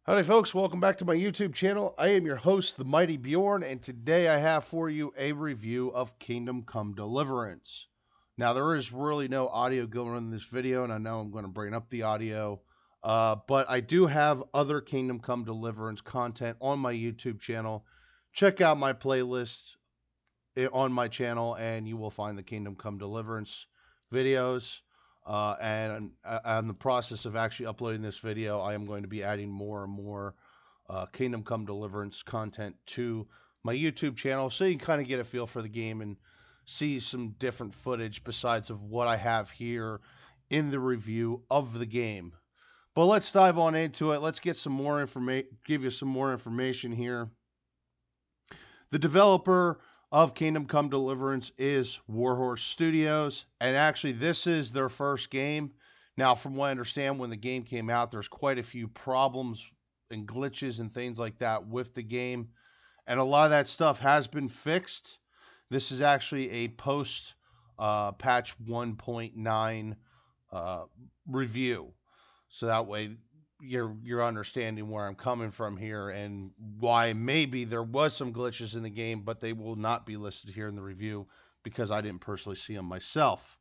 Howdy, folks. Welcome back to my YouTube channel. I am your host, the Mighty Bjorn, and today I have for you a review of Kingdom Come Deliverance. Now, there is really no audio going on in this video, and I know I'm going to bring up the audio, but I do have other Kingdom Come Deliverance content on my YouTube channel. Check out my playlist on my channel, and you will find the Kingdom Come Deliverance videos. And I'm in the process of actually uploading this video. I am going to be adding more and more Kingdom Come Deliverance content to my YouTube channel, so you can kind of get a feel for the game and see some different footage besides of what I have here in the review of the game. But let's dive on into it. Let's get some more information, give you some more information here. The developer of Kingdom Come Deliverance is Warhorse Studios, and actually this is their first game. Now, from what I understand, when the game came out, there's quite a few problems and glitches and things like that with the game, and a lot of that stuff has been fixed. This is actually a post patch 1.9 review, so that way you're understanding where I'm coming from here and why maybe there was some glitches in the game, but they will not be listed here in the review because I didn't personally see them myself.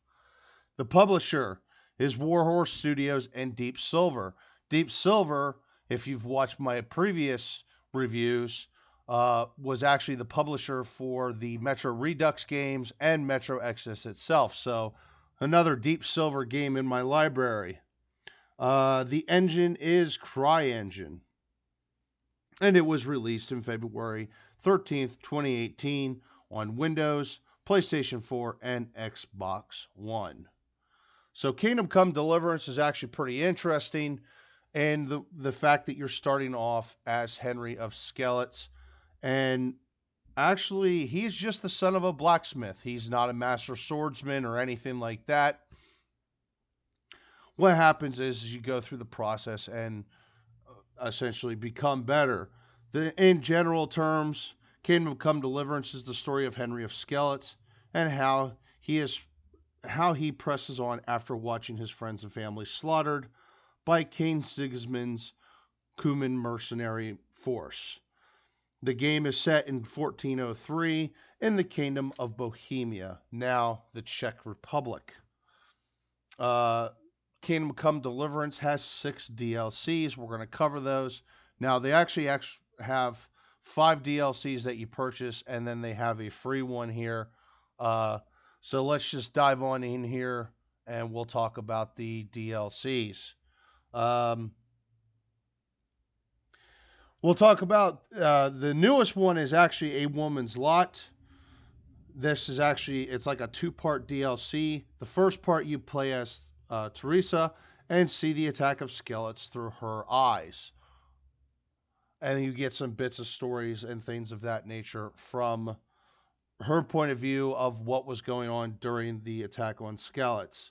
The publisher is Warhorse Studios and Deep Silver. Deep Silver, if you've watched my previous reviews, was actually the publisher for the Metro Redux games and Metro Exodus itself. So another Deep Silver game in my library. The engine is CryEngine, and it was released in February 13th, 2018 on Windows, PlayStation 4, and Xbox One. So Kingdom Come Deliverance is actually pretty interesting, and the fact that you're starting off as Henry of Skeleton, and actually he's just the son of a blacksmith. He's not a master swordsman or anything like that. What happens is you go through the process and essentially become better. In general terms, Kingdom Come Deliverance is the story of Henry of Skeleton and how he presses on after watching his friends and family slaughtered by King Sigismund's Cuman mercenary force. The game is set in 1403 in the Kingdom of Bohemia, now the Czech Republic. Kingdom Come Deliverance has 6 DLCs. We're going to cover those. Now, they actually have 5 DLCs that you purchase, and then they have a free one here. So let's just dive on in here, and we'll talk about the DLCs. We'll talk about the newest one is actually A Woman's Lot. This is actually, it's like a 2-part DLC. The first part you play as Teresa and see the attack of skeletons through her eyes. And you get some bits of stories and things of that nature from her point of view of what was going on during the attack on skeletons.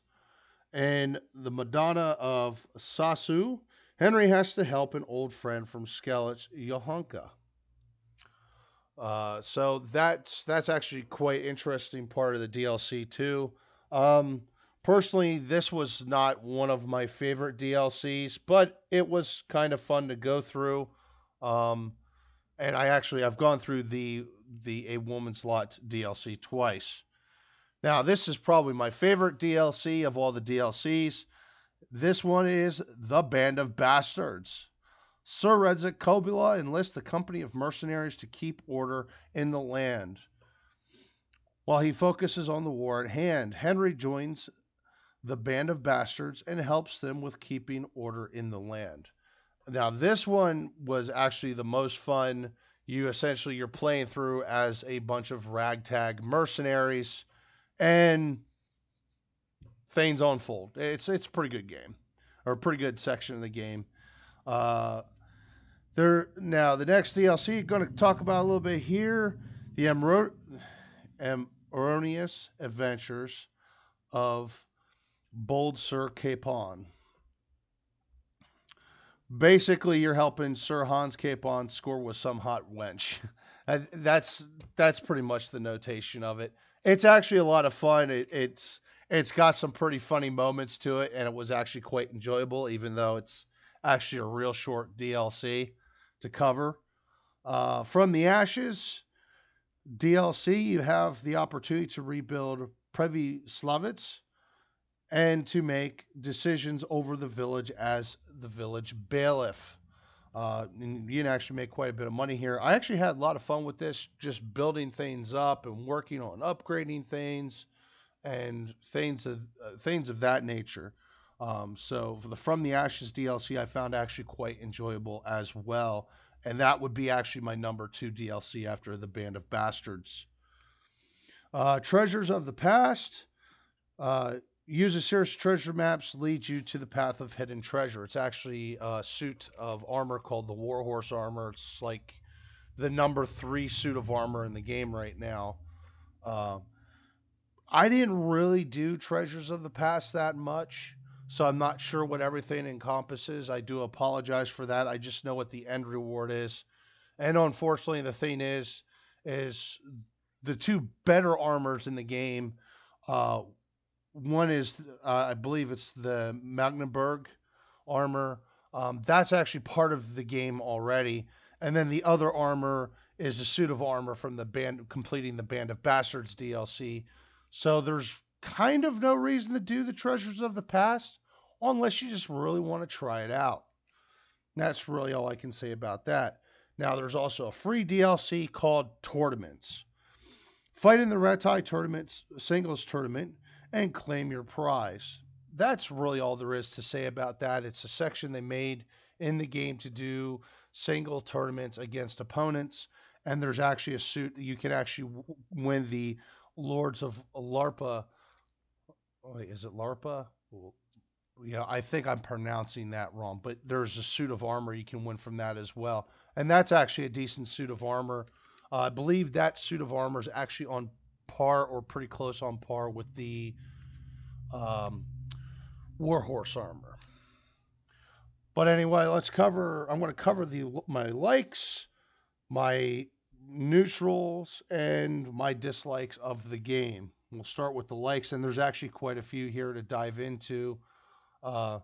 And the Madonna of Sasu, Henry has to help an old friend from skeletons, Johanka. So that's actually quite interesting part of the DLC too. Personally, this was not one of my favorite DLCs, but it was kind of fun to go through. And I've gone through the A Woman's Lot DLC twice. Now, this is probably my favorite DLC of all the DLCs. This one is The Band of Bastards. Sir Redzik Kobula enlists a company of mercenaries to keep order in the land. While he focuses on the war at hand, Henry joins the Band of Bastards and helps them with keeping order in the land. Now, this one was actually the most fun. You're playing through as a bunch of ragtag mercenaries, and things unfold. It's a pretty good game, or a pretty good section of the game. Now, the next DLC going to talk about a little bit here, the Erroneous Adventures of Bold Sir Capon. Basically, you're helping Sir Hans Capon score with some hot wench. That's pretty much the notation of it. It's actually a lot of fun. It's got some pretty funny moments to it, and it was actually quite enjoyable, even though it's Actually, a real short DLC to cover. From the Ashes DLC, you have the opportunity to rebuild Previ Slavitz and to make decisions over the village as the village bailiff. And you can actually make quite a bit of money here. I actually had a lot of fun with this, just building things up and working on upgrading things and things of that nature. So for the From the Ashes DLC, I found actually quite enjoyable as well, and that would be actually my number two DLC after the Band of Bastards. Treasures of the Past. Uh, Use a series of treasure maps leads you to the path of hidden treasure. It's actually a suit of armor called the Warhorse armor. It's like the number three suit of armor in the game right now. Uh, I didn't really do Treasures of the Past that much, so I'm not sure what everything encompasses. I do apologize for that. I just know what the end reward is. And unfortunately, the thing is the two better armors in the game. Uh, One is, I believe it's the Magdeburg armor. That's actually part of the game already. And then the other armor is a suit of armor from the band, completing the Band of Bastards DLC. So there's kind of no reason to do the Treasures of the Past unless you just really want to try it out. And that's really all I can say about that. Now, there's also a free DLC called Tournaments. Fight in the Red Tie Tournaments, singles tournament, and claim your prize. That's really all there is to say about that. It's a section they made in the game to do single tournaments against opponents, and there's actually a suit that you can actually win the Lords of LARPA. Wait, is it LARPA? Yeah, I think I'm pronouncing that wrong, but there's a suit of armor you can win from that as well, and that's actually a decent suit of armor. I believe that suit of armor is actually on par or pretty close on par with the um, Warhorse armor. But anyway, let's cover. I'm going to cover my likes, my neutrals, and my dislikes of the game. We'll start with the likes, and there's actually quite a few here to dive into. Uh,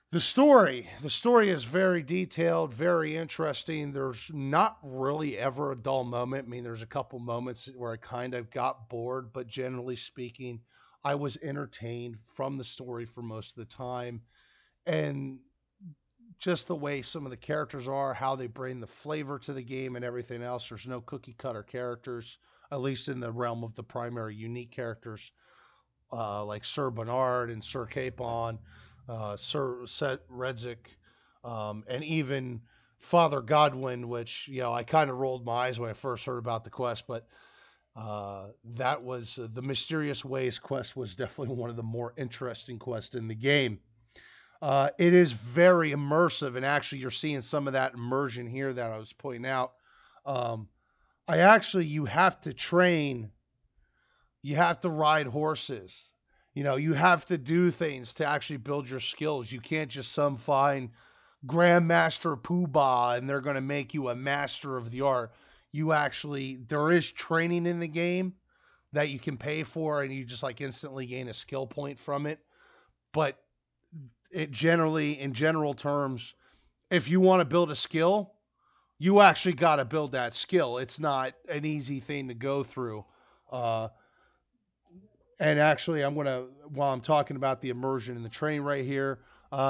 the story is very detailed, very interesting. There's not really ever a dull moment. I mean, there's a couple moments where I kind of got bored, but generally speaking, I was entertained from the story for most of the time. And just the way some of the characters are, how they bring the flavor to the game and everything else. There's no cookie cutter characters, at least in the realm of the primary unique characters, like Sir Bernard and Sir Capon, Sir Set Redzik, and even Father Godwin, which, I kind of rolled my eyes when I first heard about the quest, but that was the Mysterious Ways quest was definitely one of the more interesting quests in the game. It is very immersive, and actually, you're seeing some of that immersion here that I was pointing out. Um, you have to train, you have to ride horses. You have to do things to actually build your skills. You can't just some fine Grandmaster Poobah and they're going to make you a master of the art. There is training in the game that you can pay for, and you just like instantly gain a skill point from it. But in general terms, if you want to build a skill, you actually got to build that skill. It's not an easy thing to go through. And actually, while I'm talking about the immersion in the train right here,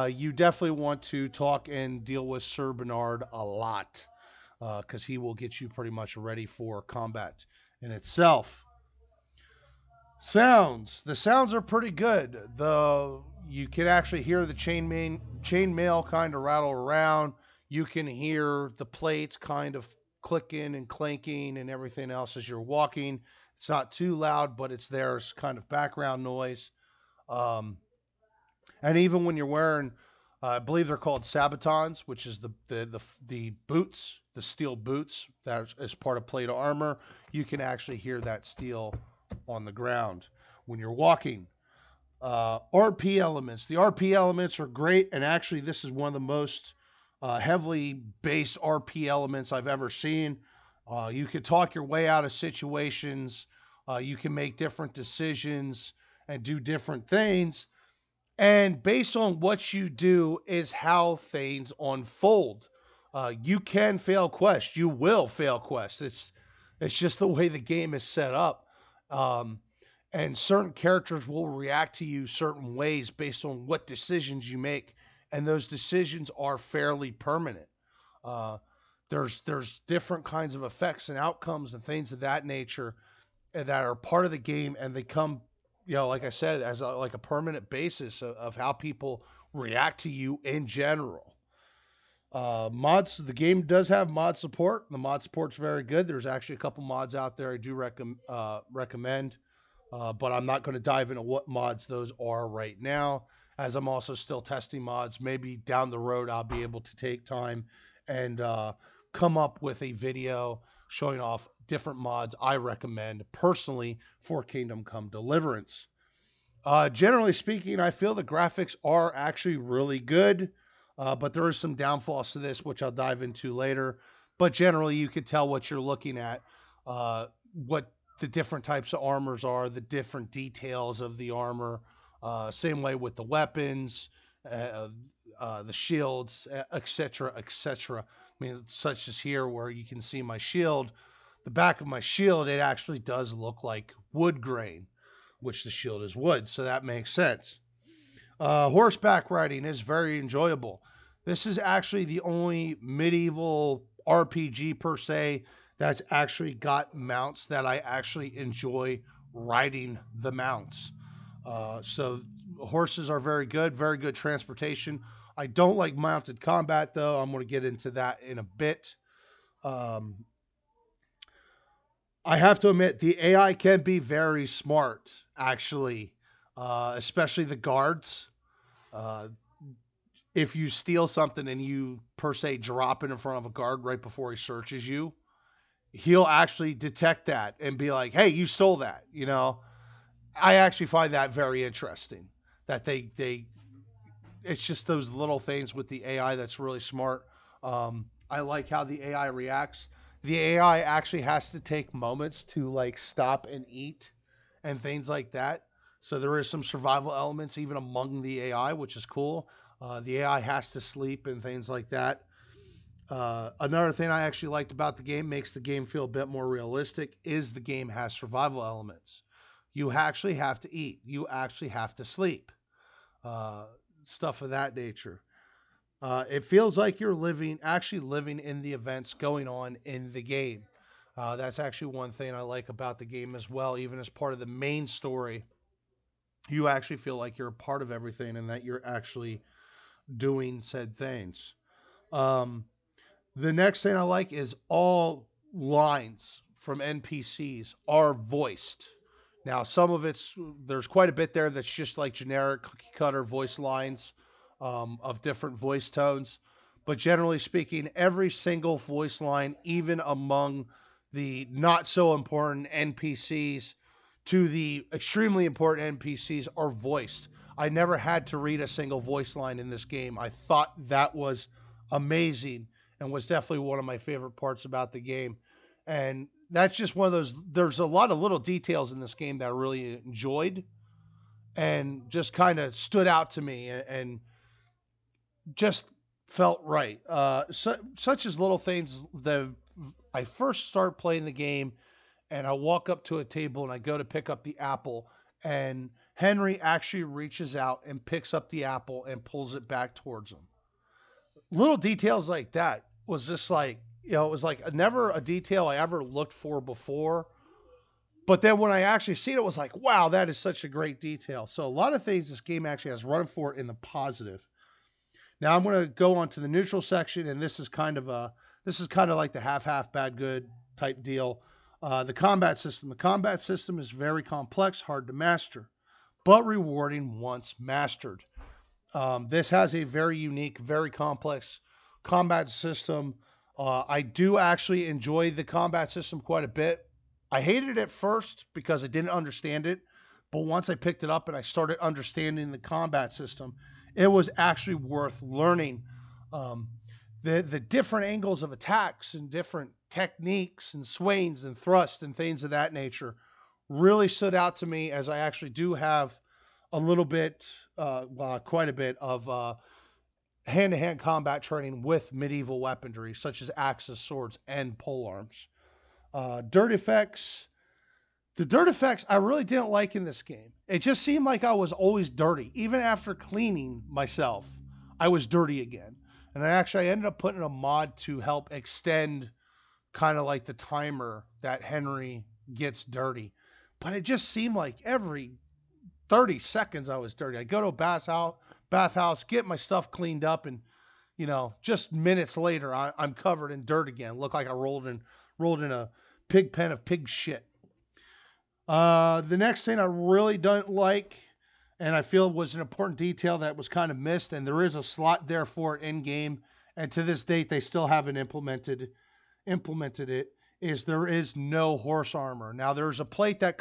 you definitely want to talk and deal with Sir Bernard a lot, because he will get you pretty much ready for combat in itself. Sounds. The sounds are pretty good. You can actually hear the chainmail kind of rattle around. You can hear the plates kind of clicking and clanking and everything else as you're walking. It's not too loud, but it's there as kind of background noise. And even when you're wearing, I believe they're called sabatons, which is the boots, the steel boots that is part of plate armor, you can actually hear that steel on the ground when you're walking. RP elements. The RP elements are great, and actually this is one of the most heavily based RP elements I've ever seen. You can talk your way out of situations. You can make different decisions and do different things. And based on what you do is how things unfold. You can fail quests. You will fail quests. It's just the way the game is set up. Um, and certain characters will react to you certain ways based on what decisions you make, and those decisions are fairly permanent. Uh, there's different kinds of effects and outcomes and things of that nature that are part of the game, and they come, like I said, as like a permanent basis of how people react to you in general. Mods, the game does have mod support. The mod support's very good. There's actually a couple mods out there I do recommend, but I'm not going to dive into what mods those are right now, as I'm also still testing mods. Maybe down the road I'll be able to take time and come up with a video showing off different mods I recommend personally for Kingdom Come Deliverance. Generally speaking, I feel the graphics are actually really good, but there are some downfalls to this, which I'll dive into later. But generally, you can tell what you're looking at, what the different types of armors are, the different details of the armor. Same way with the weapons, the shields, etc., etc. I mean, such as here where you can see my shield. The back of my shield, it actually does look like wood grain, which the shield is wood, so that makes sense. Horseback riding is very enjoyable. This is actually the only medieval RPG per se that's actually got mounts that I actually enjoy riding the mounts. So horses are very good transportation. I don't like mounted combat though. I'm going to get into that in a bit. Um, I have to admit the AI can be very smart, actually, especially the guards. Uh, if you steal something and you per se drop it in front of a guard right before he searches you, he'll actually detect that and be like, "Hey, you stole that." I actually find that very interesting. That they it's just those little things with the AI that's really smart. I like how the AI reacts. The AI actually has to take moments to like stop and eat and things like that. So there is some survival elements even among the AI, which is cool. The AI has to sleep and things like that. Another thing I actually liked about the game, makes the game feel a bit more realistic, is the game has survival elements. You actually have to eat. You actually have to sleep. Uh, Stuff of that nature. It feels like you're actually living in the events going on in the game. That's actually one thing I like about the game as well. Even as part of the main story, you actually feel like you're a part of everything and that you're actually doing said things. Um, the next thing I like is all lines from NPCs are voiced. Now, some of there's quite a bit there that's just like generic cookie cutter voice lines of different voice tones. But generally speaking, every single voice line, even among the not so important NPCs to the extremely important NPCs, are voiced. I never had to read a single voice line in this game. I thought that was amazing and was definitely one of my favorite parts about the game. And that's just one of those. There's a lot of little details in this game that I really enjoyed and just kind of stood out to me and just felt right. Such as little things that I first start playing the game and I walk up to a table and I go to pick up the apple, and Henry actually reaches out and picks up the apple and pulls it back towards him. Little details like that was just like, it was like never a detail I ever looked for before. But then when I actually seen it, it was like, wow, that is such a great detail. So a lot of things this game actually has running for it in the positive. Now I'm going to go on to the neutral section, and this is kind of like the half bad good type deal. The combat system. The combat system is very complex, hard to master, but rewarding once mastered. This has a very unique, very complex combat system. I do actually enjoy the combat system quite a bit. I hated it at first because I didn't understand it, but once I picked it up and I started understanding the combat system, it was actually worth learning. Um, the different angles of attacks and different techniques and swings and thrusts and things of that nature really stood out to me, as I actually do have a little bit, well, quite a bit of hand-to-hand combat training with medieval weaponry, such as axes, swords, and polearms. Dirt effects. The dirt effects I really didn't like in this game. It just seemed like I was always dirty. Even after cleaning myself, I was dirty again. And I ended up putting a mod to help extend kind of like the timer that Henry gets dirty. But it just seemed like every 30 seconds I was dirty. I go to a bathhouse, get my stuff cleaned up, and just minutes later I'm covered in dirt again. Look like I rolled in a pig pen of pig shit. The next thing I really don't like, and I feel was an important detail that was kind of missed, and there is a slot there for it in game, and to this date they still haven't implemented it, is there is no horse armor. Now there's a plate that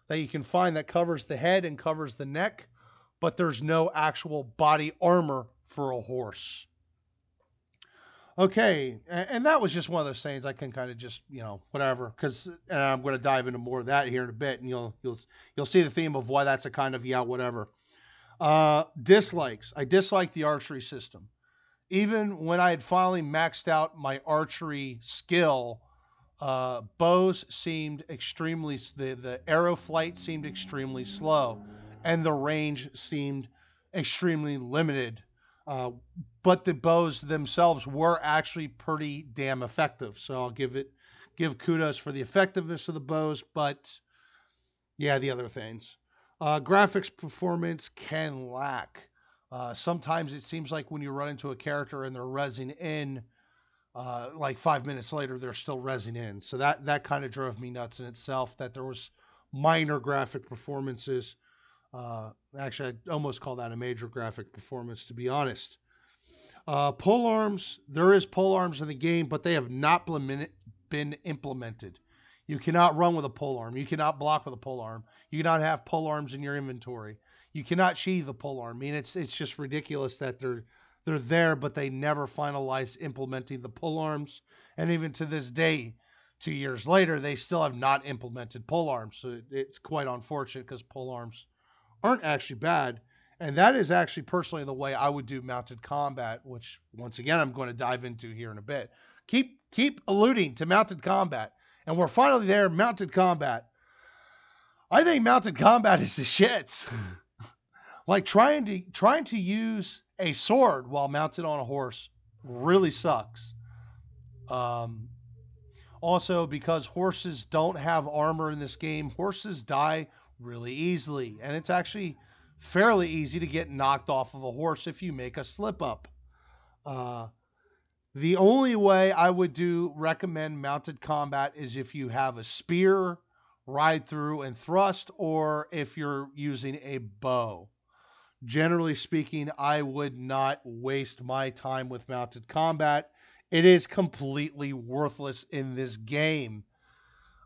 you can find that covers the head and covers the neck, but there's no actual body armor for a horse. Okay, and that was just one of those things I can kind of just whatever, because I'm going to dive into more of that here in a bit, and you'll see the theme of why that's a kind of whatever. Dislikes. I dislike the archery system. Even when I had finally maxed out my archery skill, bows seemed the arrow flight seemed extremely slow, and the range seemed extremely limited. But the bows themselves were actually pretty damn effective. So I'll give kudos for the effectiveness of the bows, but yeah, the other things. Graphics performance can lack. Sometimes it seems like when you run into a character and they're rezzing in, like 5 minutes later, they're still rezzing in. So that kind of drove me nuts in itself, that there was minor graphic performances. Actually, I'd almost call that a major graphic performance, to be honest. Polearms, there is polearms in the game, but they have not been implemented. You cannot run with a polearm. You cannot block with a polearm. You cannot have polearms in your inventory. You cannot sheathe a polearm. I mean, it's just ridiculous that they're there, but they never finalized implementing the polearms. And even to this day, 2 years later, they still have not implemented polearms. So it's quite unfortunate, because polearms aren't actually bad. And that is actually personally the way I would do mounted combat, which once again I'm going to dive into here in a bit. Keep alluding to mounted combat, and we're finally there. Mounted combat. I think mounted combat is the shits. Like trying to use a sword while mounted on a horse really sucks. Also, because horses don't have armor in this game, horses die really easily, and it's actually fairly easy to get knocked off of a horse if you make a slip up. The only way I would recommend mounted combat is if you have a spear, ride through and thrust, or if you're using a bow. Generally speaking, I would not waste my time with mounted combat. It is completely worthless in this game.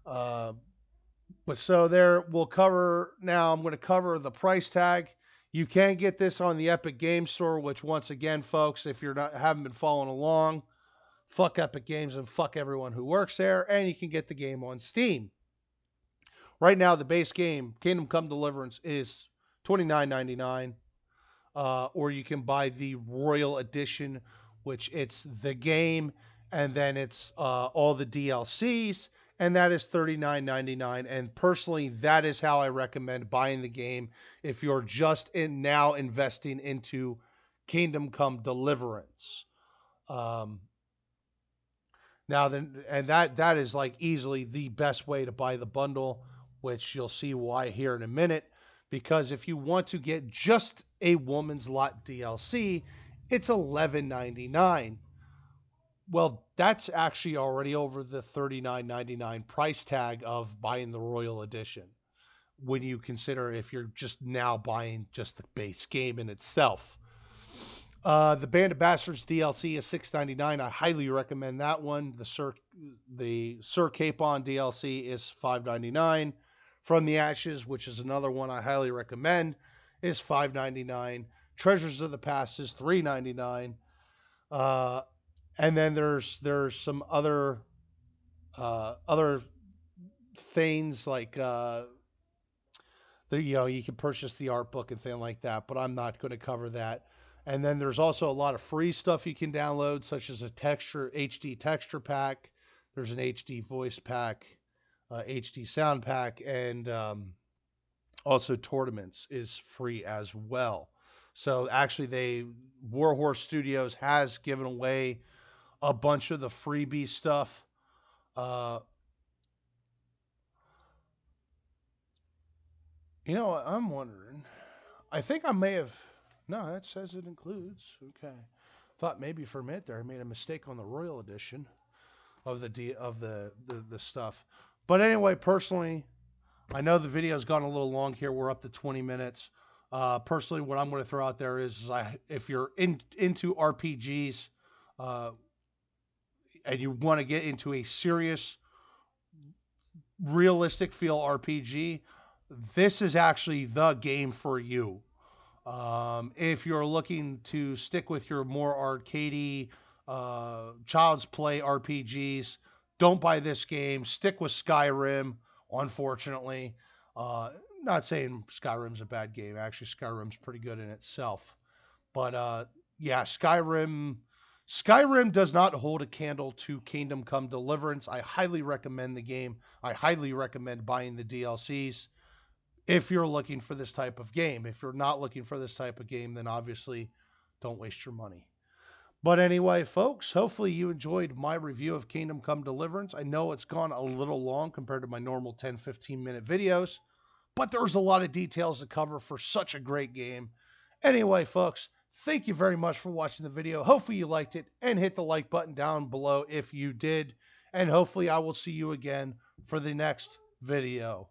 But so there, we'll cover now. I'm going to cover the price tag. You can get this on the Epic Games Store, which once again, folks, if you're haven't been following along, fuck Epic Games and fuck everyone who works there, and you can get the game on Steam. Right now, the base game, Kingdom Come Deliverance, is $29.99, or you can buy the Royal Edition, which it's the game, and then it's all the DLCs, and that is $39.99. And personally, that is how I recommend buying the game if you're just now investing into Kingdom Come Deliverance. That is like easily the best way to buy the bundle, which you'll see why here in a minute. Because if you want to get just a Woman's Lot DLC, it's $11.99. Well, that's actually already over the $39.99 price tag of buying the Royal Edition, when you consider if you're just now buying just the base game in itself. The Band of Bastards DLC is $6.99. I highly recommend that one. The Sir Capon DLC is $5.99. From the Ashes, which is another one I highly recommend, is $5.99. Treasures of the Past is $3.99. And then there's some other things like There, you can purchase the art book and thing like that, but I'm not going to cover that. And then there's also a lot of free stuff you can download, such as a HD texture pack. There's an HD voice pack, HD sound pack, and also tournaments is free as well. So actually, Warhorse Studios has given away a bunch of the freebie stuff. Uh, I'm wondering. I think I may have. No, that says it includes. Okay. Thought maybe for a minute there I made a mistake on the Royal Edition of the stuff. But anyway, personally, I know the video's gone a little long here. We're up to 20 minutes. Personally, what I'm going to throw out there is if you're into RPGs and you want to get into a serious, realistic feel RPG, this is actually the game for you. If you're looking to stick with your more arcadey, child's play RPGs, don't buy this game. Stick with Skyrim, unfortunately. Not saying Skyrim's a bad game. Actually, Skyrim's pretty good in itself. But yeah, Skyrim does not hold a candle to Kingdom Come Deliverance. I highly recommend the game. I highly recommend buying the DLCs if you're looking for this type of game. If you're not looking for this type of game, then obviously don't waste your money. But anyway, folks, hopefully you enjoyed my review of Kingdom Come Deliverance. I know it's gone a little long compared to my normal 10-15 minute videos, but there's a lot of details to cover for such a great game. Anyway, folks, thank you very much for watching the video. Hopefully you liked it, and hit the like button down below if you did. And hopefully I will see you again for the next video.